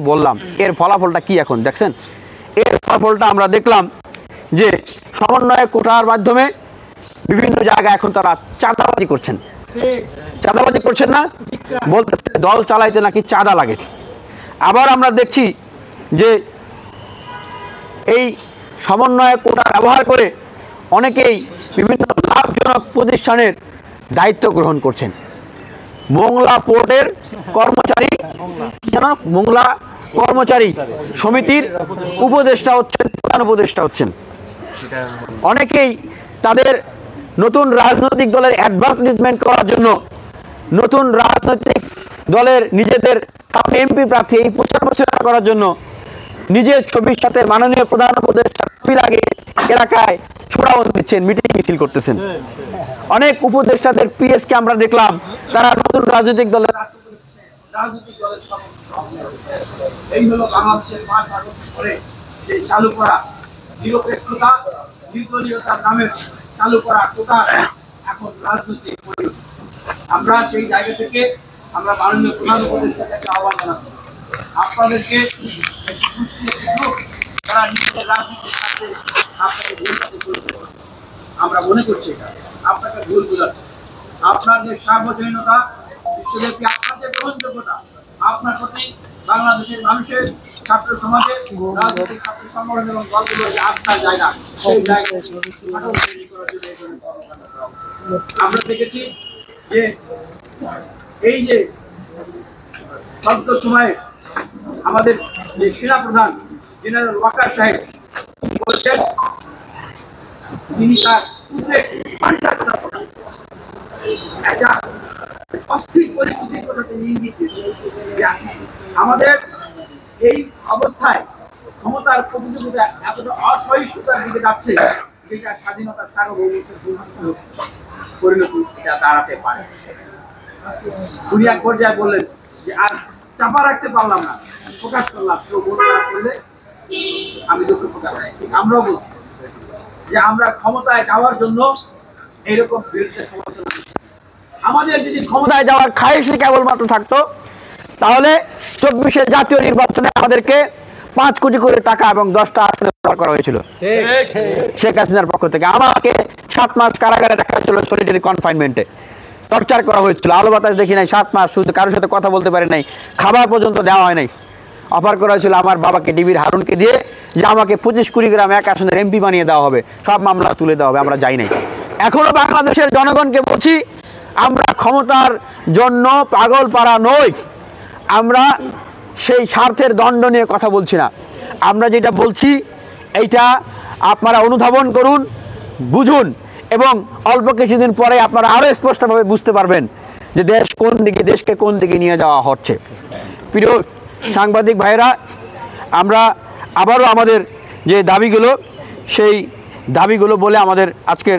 বললাম এর ফলাফলটা কি এখন দেখছেন। এর ফলাফলটা আমরা দেখলাম যে সমন্বয় কোটার মাধ্যমে বিভিন্ন জায়গায় এখন তারা চাঁদাবাজি করছেন। চাঁদাবাজি করছেন না, বলতেছে দল চালাইতে নাকি চাঁদা লাগে। আবার আমরা দেখছি যে এই সমন্বয় কোটা ব্যবহার করে অনেকেই বিভিন্ন লাভজনক প্রতিষ্ঠানের দায়িত্ব গ্রহণ করছেন। মোংলা পোর্টের কর্মচারী, মোংলা কর্মচারী সমিতির উপদেষ্টা হচ্ছেন, প্রধান উপদেষ্টা হচ্ছেন। অনেকেই তাদের নতুন রাজনৈতিক দলের অ্যাডভার্টাইজমেন্ট করার জন্য নতুন রাজনৈতিক দলের নিজেদের এমপি প্রার্থী এই প্রচার প্রচারণা করার জন্য নিজের ছবির সাথে মাননীয় প্রধান উপদেষ্টা লাগে এলাকায় ছোড়াও দিচ্ছেন, মিটিং মিছিল করতেছেন। অনেক উপদেষ্টাদের পিএসকে আমরা দেখলাম তারা নতুন রাজনৈতিক দলের এই হলো বাংলাদেশের 5 আগস্ট পরে যে চালু করা নিরপেক্ষতা নির্দলীয়তার নামে চালু করা কোটা এখন রাজনৈতিক পরিণতি। আমরা সেই জায়গা থেকে আমরা মাননীয় প্রধান উপদেষ্টাকে আহ্বান জানাচ্ছি আপনাদেরকে তারা নিজেদের রাজনীতির সাথে আপনাকে ভুল আমরা মনে করছি এটা আপনাকে ভুল বোঝাচ্ছে। আপনার যে সার্বজনীনতা বিশ্বব্যাপী আপনার যে গ্রহণযোগ্যতা আপনার প্রতি বাংলাদেশের মানুষের ছাত্র সমাজের রাজনৈতিক ছাত্র সংগঠন এবং দলগুলোর যে আস্থার জায়গা সেই জায়গায় আমরা দেখেছি যে এই যে সদ্য সময়ে আমাদের যে সেনাপ্রধান জেনারেল ওয়াকার সাহেব বলছেন তিনি তার একটা অস্থির পরিস্থিতির কথা তিনি ইঙ্গিত দিয়েছেন। আমাদের এই অবস্থায় ক্ষমতার প্রতিযোগিতা এতটা অসহিষ্ণুতার দিকে যাচ্ছে যেটা স্বাধীনতার সার্বভৌমত্বের পরিণতি এটা দাঁড়াতে পারে। উনি এক পর্যায়ে বললেন যে আর চাপা রাখতে পারলাম না, প্রকাশ করলাম, কেউ মনে না করলে আমি দুঃখ প্রকাশ করছি। আমরাও বলছি যে আমরা ক্ষমতায় যাওয়ার জন্য এইরকম বিরুদ্ধে সমালোচনা, আমাদের যদি ক্ষমতায় যাওয়ার খায়েশই কেবলমাত্র থাকতো তাহলে 24-এর জাতীয় নির্বাচনে আমাদেরকে 5 কোটি করে টাকা এবং 10টা আসনে ব্যবহার করা হয়েছিল শেখ হাসিনার পক্ষ থেকে। আমাকে 7 মাস কারাগারে রাখা হয়েছিল, সলিটারি কনফাইনমেন্টে টর্চার করা হয়েছিল, আলো বাতাস দেখি নাই 7 মাস, শুধু কারোর সাথে কথা বলতে পারি নাই, খাবার পর্যন্ত দেওয়া হয় নাই। অফার করা হয়েছিল আমার বাবাকে ডিবির হারুনকে দিয়ে যে আমাকে 25-20 গ্রাম এক আসনের এমপি বানিয়ে দেওয়া হবে, সব মামলা তুলে দেওয়া হবে, আমরা যাই নাই। এখনো বাংলাদেশের জনগণকে বলছি আমরা ক্ষমতার জন্য পাগল পাড়া নই, আমরা সেই স্বার্থের দণ্ড নিয়ে কথা বলছি না। আমরা যেটা বলছি এইটা আপনারা অনুধাবন করুন, বুঝুন, এবং অল্প কিছুদিন পরে আপনারা আরও স্পষ্টভাবে বুঝতে পারবেন যে দেশ কোন দিকে, দেশকে কোন দিকে নিয়ে যাওয়া হচ্ছে। প্রিয় সাংবাদিক ভাইরা, আমরা আবারও আমাদের যে দাবিগুলো সেই দাবিগুলো বলে আমাদের আজকের